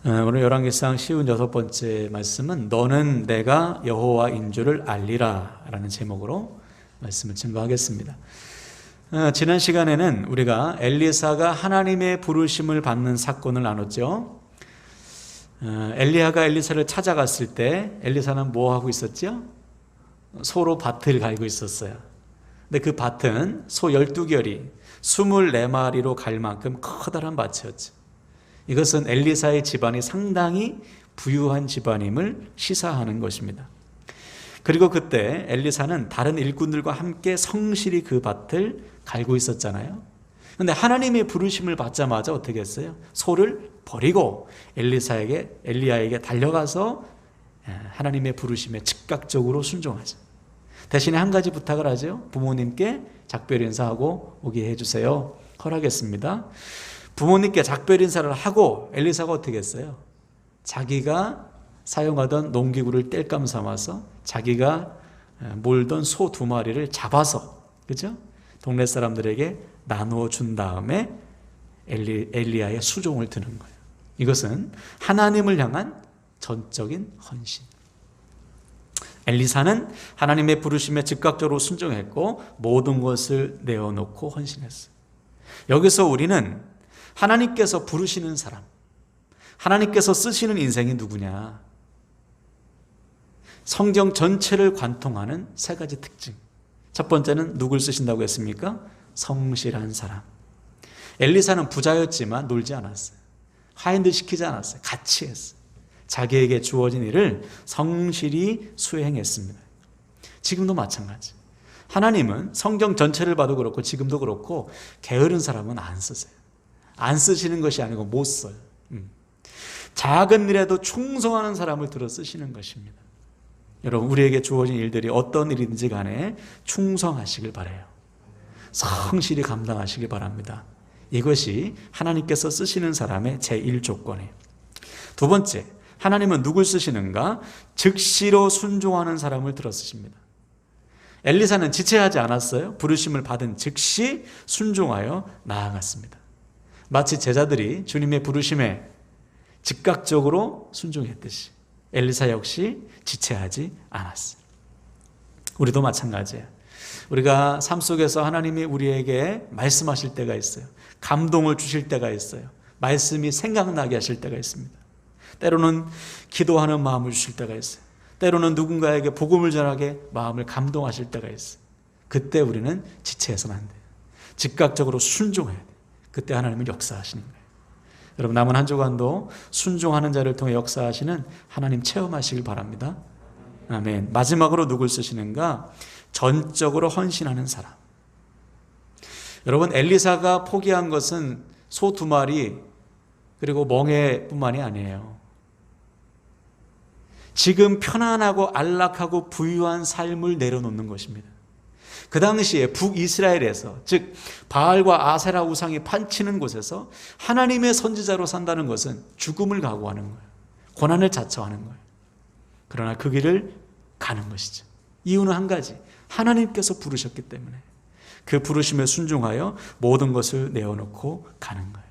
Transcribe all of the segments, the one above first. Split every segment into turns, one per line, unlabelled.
오늘 열왕기상 56번째 말씀은 너는 내가 여호와인 줄을 알리라 라는 제목으로 말씀을 증거하겠습니다. 지난 시간에는 우리가 엘리사가 하나님의 부르심을 받는 사건을 나눴죠. 엘리야가 엘리사를 찾아갔을 때 엘리사는 뭐 하고 있었죠? 소로 밭을 갈고 있었어요. 근데 그 밭은 소 12결이 24마리로 갈 만큼 커다란 밭이었죠. 이것은 엘리사의 집안이 상당히 부유한 집안임을 시사하는 것입니다. 그리고 그때 엘리사는 다른 일꾼들과 함께 성실히 그 밭을 갈고 있었잖아요. 그런데 하나님의 부르심을 받자마자 어떻게 했어요? 소를 버리고 엘리야에게 달려가서 하나님의 부르심에 즉각적으로 순종하죠. 대신에 한 가지 부탁을 하죠. 부모님께 작별 인사하고 오게 해주세요. 허락했습니다. 부모님께 작별 인사를 하고 엘리사가 어떻게 했어요? 자기가 사용하던 농기구를 땔감 삼아서 자기가 몰던 소 2마리를 잡아서, 그죠? 동네 사람들에게 나누어 준 다음에 엘리야의 수종을 드는 거예요. 이것은 하나님을 향한 전적인 헌신. 엘리사는 하나님의 부르심에 즉각적으로 순종했고 모든 것을 내어놓고 헌신했어요. 여기서 우리는 하나님께서 부르시는 사람, 하나님께서 쓰시는 인생이 누구냐? 성경 전체를 관통하는 3가지 특징. 첫 번째는 누굴 쓰신다고 했습니까? 성실한 사람. 엘리사는 부자였지만 놀지 않았어요. 하인들 시키지 않았어요. 같이 했어요. 자기에게 주어진 일을 성실히 수행했습니다. 지금도 마찬가지. 하나님은 성경 전체를 봐도 그렇고 지금도 그렇고 게으른 사람은 안 쓰세요. 안 쓰시는 것이 아니고 못 써요. 작은 일에도 충성하는 사람을 들어 쓰시는 것입니다. 여러분, 우리에게 주어진 일들이 어떤 일이든지 간에 충성하시길 바라요. 성실히 감당하시길 바랍니다. 이것이 하나님께서 쓰시는 사람의 제1조건이에요. 두 번째, 하나님은 누굴 쓰시는가? 즉시로 순종하는 사람을 들어 쓰십니다. 엘리사는 지체하지 않았어요. 부르심을 받은 즉시 순종하여 나아갔습니다. 마치 제자들이 주님의 부르심에 즉각적으로 순종했듯이 엘리사 역시 지체하지 않았어요. 우리도 마찬가지예요. 우리가 삶 속에서 하나님이 우리에게 말씀하실 때가 있어요. 감동을 주실 때가 있어요. 말씀이 생각나게 하실 때가 있습니다. 때로는 기도하는 마음을 주실 때가 있어요. 때로는 누군가에게 복음을 전하게 마음을 감동하실 때가 있어요. 그때 우리는 지체해서는 안 돼요. 즉각적으로 순종해야 돼요. 그때 하나님은 역사하시는 거예요. 여러분, 남은 한 주간도 순종하는 자를 통해 역사하시는 하나님 체험하시길 바랍니다. 아멘. 마지막으로 누굴 쓰시는가? 전적으로 헌신하는 사람. 여러분, 엘리사가 포기한 것은 소 2마리 그리고 멍에뿐만이 아니에요. 지금 편안하고 안락하고 부유한 삶을 내려놓는 것입니다. 그 당시에 북이스라엘에서, 즉 바알과 아세라 우상이 판치는 곳에서 하나님의 선지자로 산다는 것은 죽음을 각오하는 거예요. 고난을 자처하는 거예요. 그러나 그 길을 가는 것이죠. 이유는 한 가지, 하나님께서 부르셨기 때문에 그 부르심에 순종하여 모든 것을 내어놓고 가는 거예요.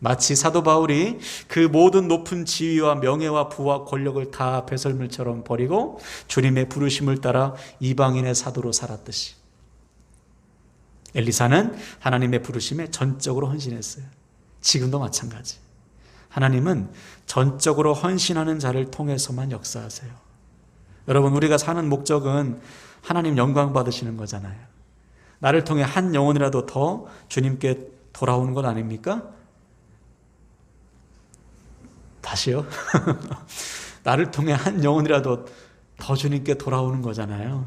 마치 사도 바울이 그 모든 높은 지위와 명예와 부와 권력을 다 배설물처럼 버리고 주님의 부르심을 따라 이방인의 사도로 살았듯이 엘리사는 하나님의 부르심에 전적으로 헌신했어요. 지금도 마찬가지. 하나님은 전적으로 헌신하는 자를 통해서만 역사하세요. 여러분, 우리가 사는 목적은 하나님 영광 받으시는 거잖아요. 나를 통해 한 영혼이라도 더 주님께 돌아오는 것 아닙니까? 다시요? 나를 통해 한 영혼이라도 더 주님께 돌아오는 거잖아요.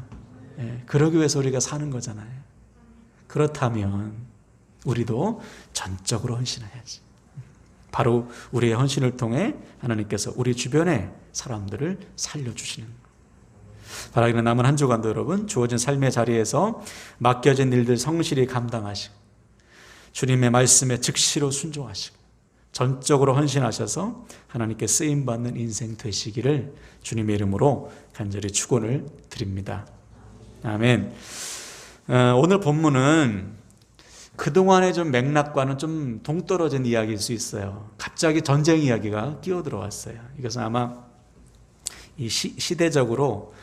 그러기 위해서 우리가 사는 거잖아요. 그렇다면 우리도 전적으로 헌신해야지. 바로 우리의 헌신을 통해 하나님께서 우리 주변의 사람들을 살려주시는 거예요. 바라기는 남은 한 주간도 여러분, 주어진 삶의 자리에서 맡겨진 일들 성실히 감당하시고 주님의 말씀에 즉시로 순종하시고 전적으로 헌신하셔서 하나님께 쓰임받는 인생 되시기를 주님의 이름으로 간절히 축원을 드립니다. 아멘. 오늘 본문은 그동안의 좀 맥락과는 좀 동떨어진 이야기일 수 있어요. 갑자기 전쟁 이야기가 끼어들어왔어요. 이것은 아마 이 시대적으로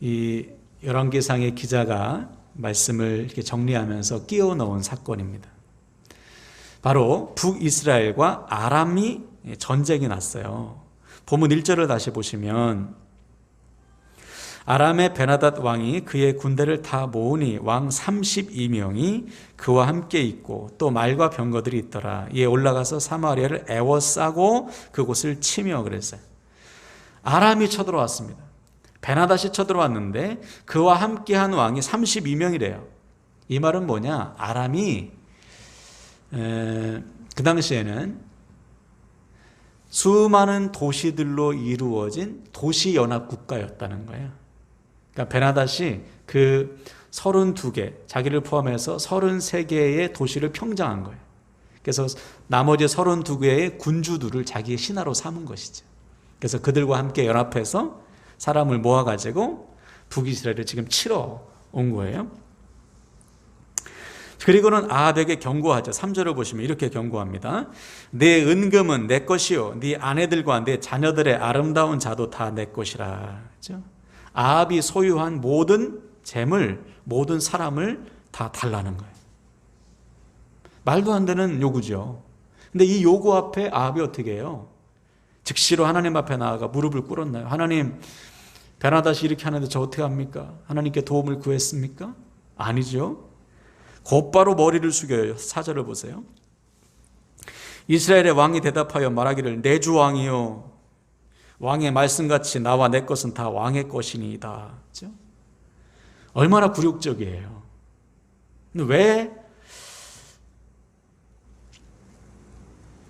이 열왕기상의 기자가 말씀을 이렇게 정리하면서 끼워 넣은 사건입니다. 바로 북이스라엘과 아람이 전쟁이 났어요. 본문 1절을 다시 보시면 아람의 베나닷 왕이 그의 군대를 다 모으니 왕 32명이 그와 함께 있고 또 말과 병거들이 있더라. 이에 올라가서 사마리아를 애워싸고 그곳을 치며 그랬어요. 아람이 쳐들어왔습니다. 베나닷이 쳐들어왔는데 그와 함께한 왕이 32명이래요. 이 말은 뭐냐? 아람이 그 당시에는 수많은 도시들로 이루어진 도시연합 국가였다는 거예요. 그러니까 베나닷이 그 32개, 자기를 포함해서 33개의 도시를 평정한 거예요. 그래서 나머지 32개의 군주들을 자기의 신하로 삼은 것이죠. 그래서 그들과 함께 연합해서 사람을 모아가지고 북이스라엘을 지금 치러 온 거예요. 그리고는 아합에게 경고하죠. 3절을 보시면 이렇게 경고합니다. 내 은금은 내 것이요 네 아내들과 내 자녀들의 아름다운 자도 다 내 것이라. 그렇죠? 아합이 소유한 모든 재물, 모든 사람을 다 달라는 거예요. 말도 안 되는 요구죠. 근데 이 요구 앞에 아합이 어떻게 해요? 즉시로 하나님 앞에 나아가 무릎을 꿇었나요? 하나님, 베나닷이 이렇게 하는데 저 어떻게 합니까? 하나님께 도움을 구했습니까? 아니죠. 곧바로 머리를 숙여요. 4절을 보세요. 이스라엘의 왕이 대답하여 말하기를 내 주 왕이요 왕의 말씀같이 나와 내 것은 다 왕의 것이니이다. 그렇죠? 얼마나 굴욕적이에요. 왜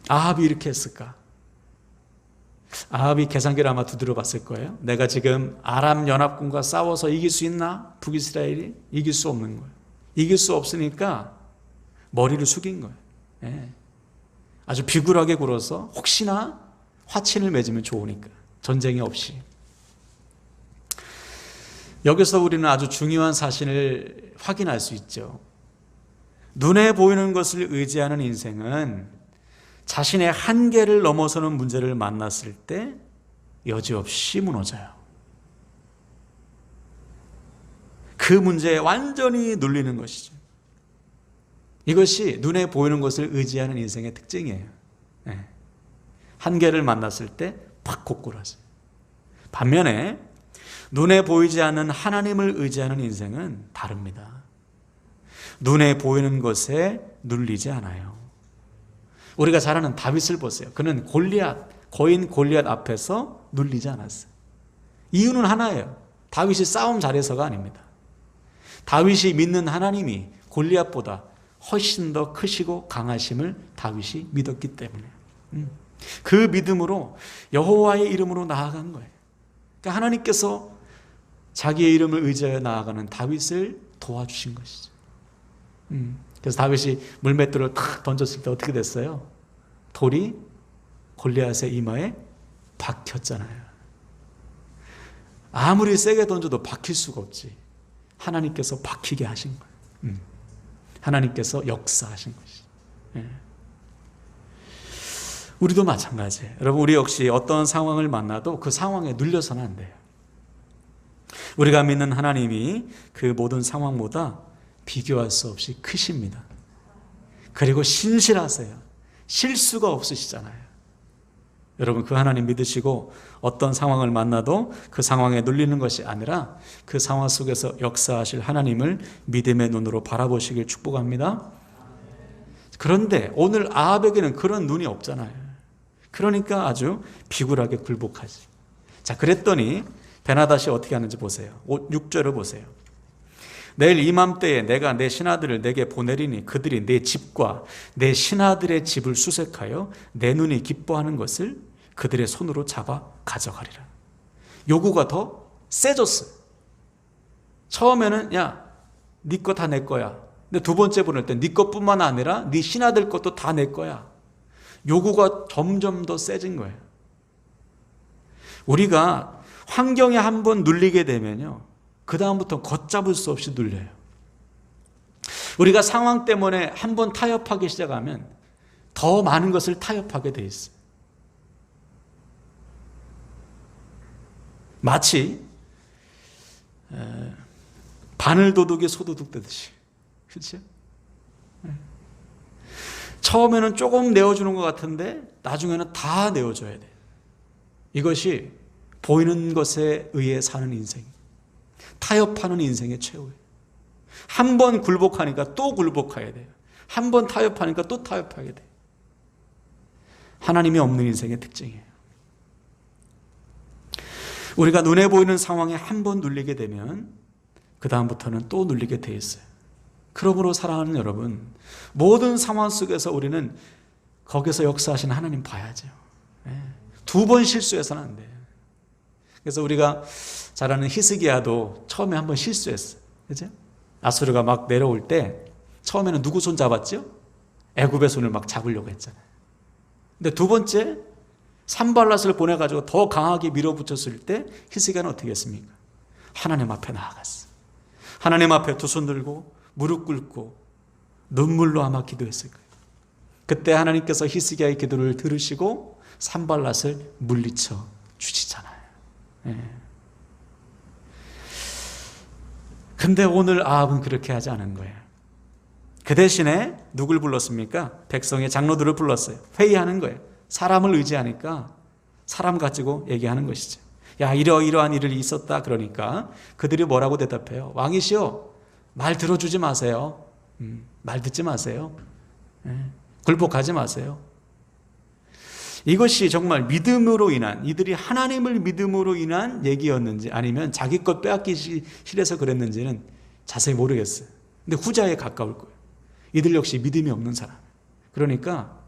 아합이 이렇게 했을까? 아합이 계산기를 아마 두드려 봤을 거예요. 내가 지금 아람 연합군과 싸워서 이길 수 있나? 북이스라엘이? 이길 수 없는 거예요. 이길 수 없으니까 머리를 숙인 거예요. 예. 아주 비굴하게 굴어서 혹시나 화친을 맺으면 좋으니까 전쟁이 없이. 여기서 우리는 아주 중요한 사실을 확인할 수 있죠. 눈에 보이는 것을 의지하는 인생은 자신의 한계를 넘어서는 문제를 만났을 때 여지없이 무너져요. 그 문제에 완전히 눌리는 것이죠. 이것이 눈에 보이는 것을 의지하는 인생의 특징이에요. 네. 한계를 만났을 때 팍 고꾸라져요. 반면에 눈에 보이지 않는 하나님을 의지하는 인생은 다릅니다. 눈에 보이는 것에 눌리지 않아요. 우리가 잘 아는 다윗을 보세요. 그는 거인 골리앗 앞에서 눌리지 않았어요. 이유는 하나예요. 다윗이 싸움 잘해서가 아닙니다. 다윗이 믿는 하나님이 골리앗보다 훨씬 더 크시고 강하심을 다윗이 믿었기 때문에 그 믿음으로 여호와의 이름으로 나아간 거예요. 그러니까 하나님께서 자기의 이름을 의지하여 나아가는 다윗을 도와주신 것이죠. 그래서 다윗이 물맷돌을 탁 던졌을 때 어떻게 됐어요? 돌이 골리앗의 이마에 박혔잖아요. 아무리 세게 던져도 박힐 수가 없지. 하나님께서 박히게 하신 거예요. 하나님께서 역사하신 것이죠. 예. 우리도 마찬가지예요. 여러분, 우리 역시 어떤 상황을 만나도 그 상황에 눌려서는 안 돼요. 우리가 믿는 하나님이 그 모든 상황보다 비교할 수 없이 크십니다. 그리고 신실하세요. 실수가 없으시잖아요. 여러분, 그 하나님 믿으시고 어떤 상황을 만나도 그 상황에 눌리는 것이 아니라 그 상황 속에서 역사하실 하나님을 믿음의 눈으로 바라보시길 축복합니다. 그런데 오늘 아합에게는 그런 눈이 없잖아요. 그러니까 아주 비굴하게 굴복하지. 자, 그랬더니 베나닷이 어떻게 하는지 보세요. 6절을 보세요. 내일 이맘때에 내가 내 신하들을 내게 보내리니 그들이 내 집과 내 신하들의 집을 수색하여 내 눈이 기뻐하는 것을 그들의 손으로 잡아 가져가리라. 요구가 더 세졌어요. 처음에는 야, 네 거 다 내 거야. 근데 두 번째 보낼 때 네 것뿐만 아니라 네 신하들 것도 다 내 거야. 요구가 점점 더 세진 거예요. 우리가 환경에 한번 눌리게 되면요, 그 다음부터 걷잡을 수 없이 눌려요. 우리가 상황 때문에 한번 타협하기 시작하면 더 많은 것을 타협하게 돼 있어요. 마치 바늘도둑이 소도둑 되듯이. 그렇죠? 처음에는 조금 내어주는 것 같은데 나중에는 다 내어줘야 돼. 이것이 보이는 것에 의해 사는 인생, 타협하는 인생의 최후예요. 한 번 굴복하니까 또 굴복해야 돼요. 한 번 타협하니까 또 타협하게 돼요. 하나님이 없는 인생의 특징이에요. 우리가 눈에 보이는 상황에 한 번 눌리게 되면 그 다음부터는 또 눌리게 돼 있어요. 그러므로 사랑하는 여러분, 모든 상황 속에서 우리는 거기서 역사하시는 하나님 봐야죠. 두 번 실수해서는 안 돼요. 그래서 우리가 잘 아는 히스기야도 처음에 한 번 실수했어요. 그죠? 아수르가 막 내려올 때 처음에는 누구 손 잡았죠? 애굽의 손을 막 잡으려고 했잖아요. 근데 두 번째 산발랏을 보내가지고 더 강하게 밀어붙였을 때 히스기야는 어떻게 했습니까? 하나님 앞에 나아갔어요. 하나님 앞에 두 손 들고 무릎 꿇고 눈물로 아마 기도했을 거예요. 그때 하나님께서 히스기야의 기도를 들으시고 산발랏을 물리쳐 주시잖아요. 근데 오늘 아합은 그렇게 하지 않은 거예요. 그 대신에 누굴 불렀습니까? 백성의 장로들을 불렀어요. 회의하는 거예요. 사람을 의지하니까 사람 가지고 얘기하는 것이죠. 야, 이러이러한 일이 있었다. 그러니까 그들이 뭐라고 대답해요? 왕이시여, 말 들어주지 마세요. 말 듣지 마세요. 굴복하지 마세요. 이것이 정말 믿음으로 인한, 이들이 하나님을 믿음으로 인한 얘기였는지 아니면 자기 것 빼앗기기 싫어서 그랬는지는 자세히 모르겠어요. 근데 후자에 가까울 거예요. 이들 역시 믿음이 없는 사람. 그러니까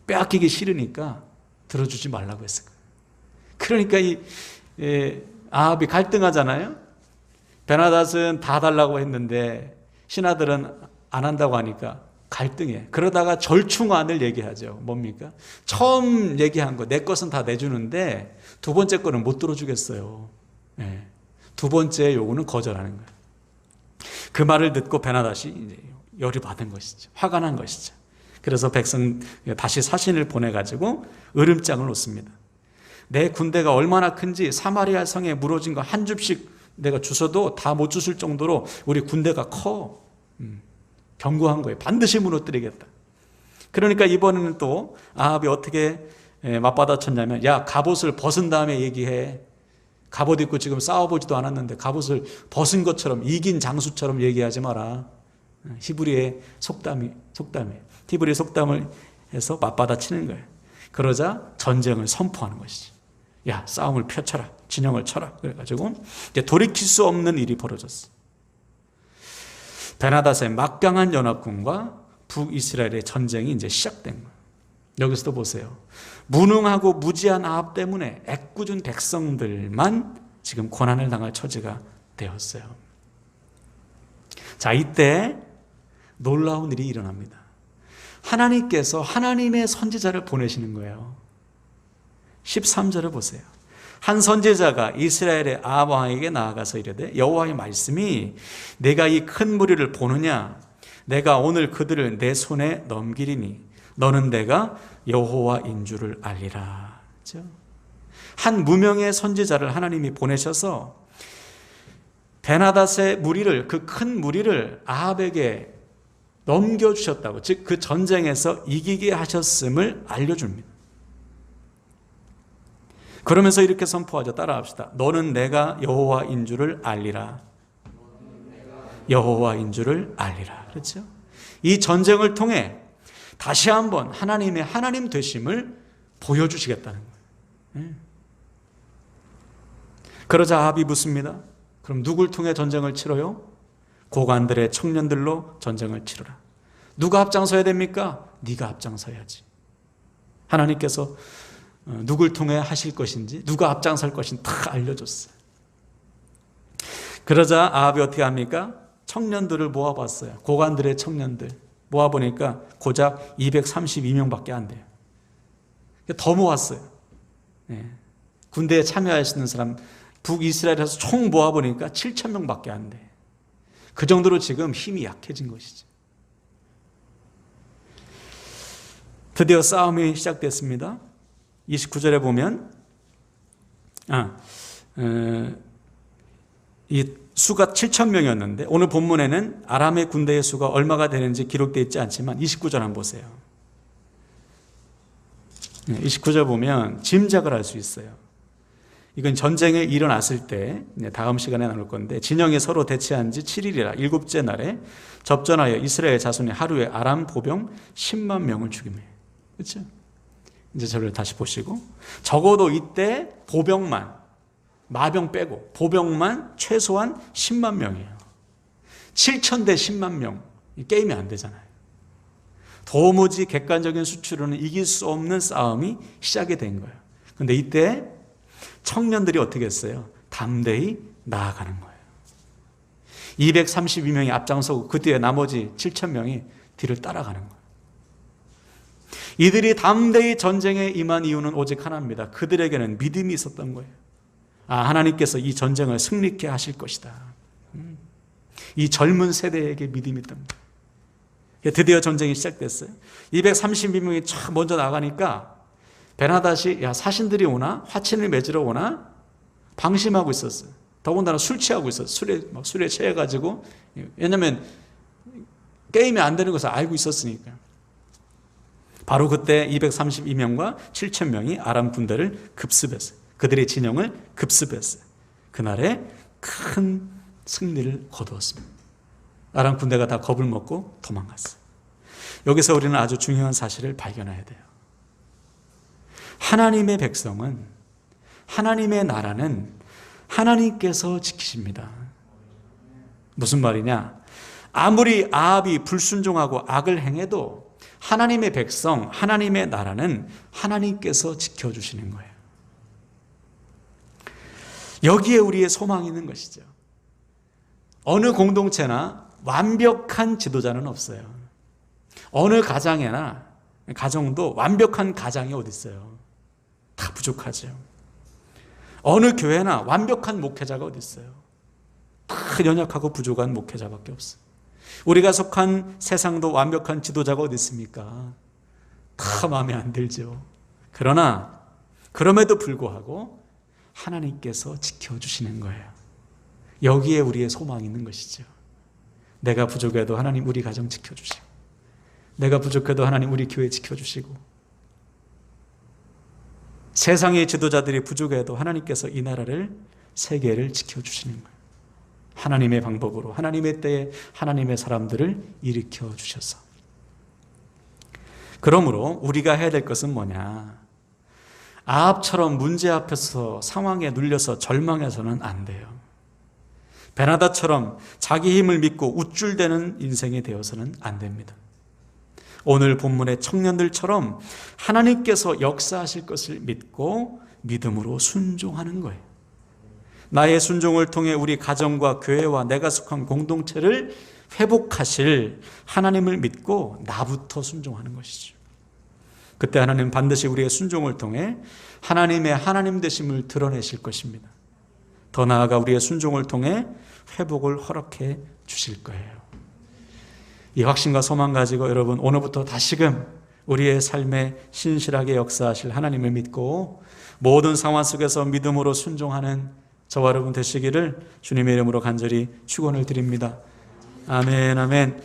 빼앗기기 싫으니까 들어주지 말라고 했을 거예요. 그러니까 아합이 갈등하잖아요. 베나닷은 다 달라고 했는데 신하들은 안 한다고 하니까 갈등해. 그러다가 절충안을 얘기하죠. 뭡니까? 처음 얘기한 거, 내 것은 다 내주는데 두 번째 거는 못 들어주겠어요. 두 번째 요구는 거절하는 거예요. 그 말을 듣고 베나닷이 이제 열이 받은 것이죠. 화가 난 것이죠. 그래서 백성 다시 사신을 보내가지고 으름장을 놓습니다. 내 군대가 얼마나 큰지 사마리아 성에 무너진 거 한 줍씩 내가 주셔도 다 못 주실 정도로 우리 군대가 커. 경고한 거예요. 반드시 무너뜨리겠다. 그러니까 이번에는 또 아합이 어떻게 맞받아쳤냐면, 야, 갑옷을 벗은 다음에 얘기해. 갑옷 입고 지금 싸워보지도 않았는데 갑옷을 벗은 것처럼, 이긴 장수처럼 얘기하지 마라. 히브리의 속담이에요. 히브리의 속담을 해서 맞받아치는 거예요. 그러자 전쟁을 선포하는 것이지. 야, 싸움을 펼쳐라. 진영을 쳐라. 그래가지고 이제 돌이킬 수 없는 일이 벌어졌어. 베나닷의 막강한 연합군과 북이스라엘의 전쟁이 이제 시작된 거예요. 여기서도 보세요. 무능하고 무지한 아합 때문에 애꿎은 백성들만 지금 고난을 당할 처지가 되었어요. 자, 이때 놀라운 일이 일어납니다. 하나님께서 하나님의 선지자를 보내시는 거예요. 13절을 보세요. 한 선지자가 이스라엘의 아합 왕에게 나아가서 이르되, 여호와의 말씀이 내가 이 큰 무리를 보느냐? 내가 오늘 그들을 내 손에 넘기리니 너는 내가 여호와인 줄을 알리라. 그렇죠? 한 무명의 선지자를 하나님이 보내셔서 베나닷의 무리를, 그 큰 무리를 아합에게 넘겨주셨다고, 즉 그 전쟁에서 이기게 하셨음을 알려줍니다. 그러면서 이렇게 선포하죠. 따라합시다. 너는 내가 여호와인 줄을 알리라. 여호와인 줄을 알리라. 그렇죠? 이 전쟁을 통해 다시 한번 하나님의 하나님 되심을 보여주시겠다는 거예요. 그러자 아합이 묻습니다. 그럼 누굴 통해 전쟁을 치러요? 고관들의 청년들로 전쟁을 치르라. 누가 앞장서야 됩니까? 네가 앞장서야지. 하나님께서 누굴 통해 하실 것인지, 누가 앞장설 것인지 다 알려줬어요. 그러자 아합이 어떻게 합니까? 청년들을 모아봤어요. 고관들의 청년들 모아보니까 고작 232명밖에 안 돼요. 더 모았어요. 군대에 참여할 수 있는 사람 북이스라엘에서 총 모아보니까 7,000명밖에 안 돼요. 그 정도로 지금 힘이 약해진 것이죠. 드디어 싸움이 시작됐습니다. 29절에 보면 이 수가 7,000명이었는데 오늘 본문에는 아람의 군대의 수가 얼마가 되는지 기록되어 있지 않지만 29절 한번 보세요. 29절 보면 짐작을 할 수 있어요. 이건 전쟁이 일어났을 때 다음 시간에 나눌 건데 진영이 서로 대치한 지 7일이라 일곱째 날에 접전하여 이스라엘 자손이 하루에 아람 보병 10만 명을 죽이며. 그렇죠? 이제 저를 다시 보시고 적어도 이때 보병만 마병 빼고 보병만 최소한 10만 명이에요. 7,000대 10만 명. 게임이 안 되잖아요. 도무지 객관적인 수치로는 이길 수 없는 싸움이 시작이 된 거예요. 그런데 이때 청년들이 어떻게 했어요? 담대히 나아가는 거예요. 232명이 앞장서고 그 뒤에 나머지 7,000명이 뒤를 따라가는 거예요. 이들이 담대히 전쟁에 임한 이유는 오직 하나입니다. 그들에게는 믿음이 있었던 거예요. 하나님께서 이 전쟁을 승리케 하실 것이다. 이 젊은 세대에게 믿음이 있던 거예요. 드디어 전쟁이 시작됐어요. 232명이 쫙 먼저 나가니까 베나닷이 사신들이 오나 화친을 맺으러 오나 방심하고 있었어요. 더군다나 술 취하고 있었어요. 술에 취해가지고. 왜냐하면 게임이 안 되는 것을 알고 있었으니까. 바로 그때 232명과 7,000명이 아람 군대를 급습했어요. 그들의 진영을 급습했어요. 그날에 큰 승리를 거두었습니다. 아람 군대가 다 겁을 먹고 도망갔어요. 여기서 우리는 아주 중요한 사실을 발견해야 돼요. 하나님의 백성은, 하나님의 나라는 하나님께서 지키십니다. 무슨 말이냐? 아무리 아합이 불순종하고 악을 행해도 하나님의 백성, 하나님의 나라는 하나님께서 지켜주시는 거예요. 여기에 우리의 소망이 있는 것이죠. 어느 공동체나 완벽한 지도자는 없어요. 어느 가정이나 가정도 완벽한 가장이 어디 있어요? 다 부족하죠. 어느 교회나 완벽한 목회자가 어디 있어요? 다 연약하고 부족한 목회자밖에 없어요. 우리가 속한 세상도 완벽한 지도자가 어디 있습니까? 다 마음에 안 들죠. 그러나 그럼에도 불구하고 하나님께서 지켜주시는 거예요. 여기에 우리의 소망이 있는 것이죠. 내가 부족해도 하나님 우리 가정 지켜주시고, 내가 부족해도 하나님 우리 교회 지켜주시고, 세상의 지도자들이 부족해도 하나님께서 이 나라를, 세계를 지켜주시는 거예요. 하나님의 방법으로, 하나님의 때에 하나님의 사람들을 일으켜 주셔서. 그러므로 우리가 해야 될 것은 뭐냐? 아합처럼 문제 앞에서 상황에 눌려서 절망해서는 안 돼요. 베나닷처럼 자기 힘을 믿고 우쭐대는 인생이 되어서는 안 됩니다. 오늘 본문의 청년들처럼 하나님께서 역사하실 것을 믿고 믿음으로 순종하는 거예요. 나의 순종을 통해 우리 가정과 교회와 내가 속한 공동체를 회복하실 하나님을 믿고 나부터 순종하는 것이죠. 그때 하나님은 반드시 우리의 순종을 통해 하나님의 하나님 되심을 드러내실 것입니다. 더 나아가 우리의 순종을 통해 회복을 허락해 주실 거예요. 이 확신과 소망 가지고 여러분 오늘부터 다시금 우리의 삶에 신실하게 역사하실 하나님을 믿고 모든 상황 속에서 믿음으로 순종하는 저와 여러분 되시기를 주님의 이름으로 간절히 축원을 드립니다. 아멘, 아멘.